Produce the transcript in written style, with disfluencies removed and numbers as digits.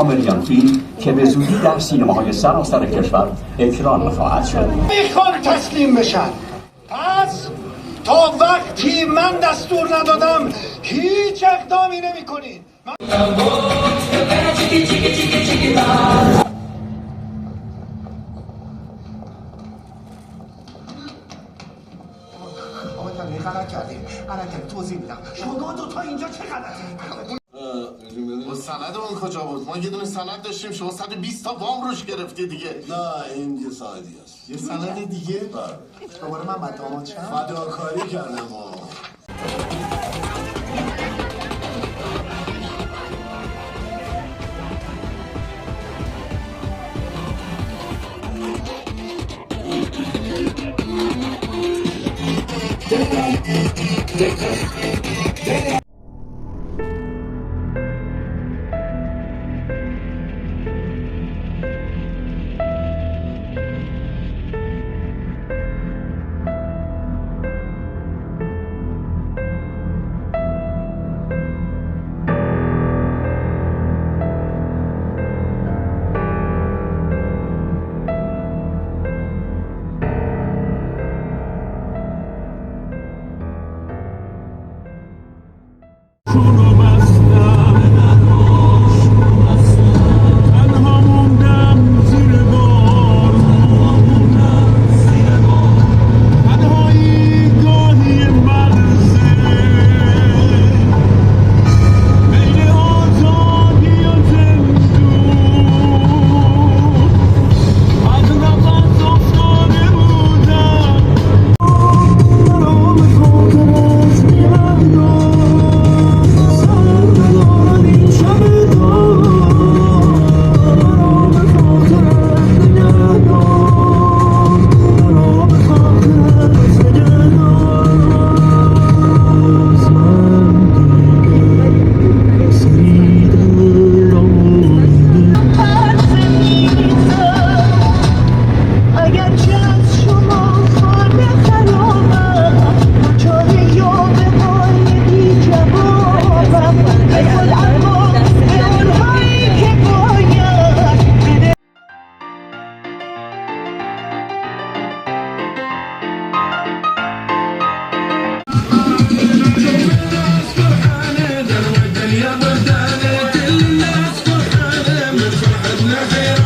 کاملیان فیلم که به زودی در سینماهای سراسر کشور اکران خواهد شد. میخوان تسلیم بشن. پس تا وقتی من دستور ندادم هیچ اقدامی نمی کنین. غلط کردیم توضیح میدم. شما دو تا اینجا چه غلطی؟ سند اون کجا بود؟ ما یه دونه سند داشتیم، شما 120 تا وام روش گرفتی دیگه. نه این یه سندی هست. یه سند دیگه؟ دوباره من داماد شدم. فداکاری کردم يا بلدان الناس فرحانة من فرحتنا خير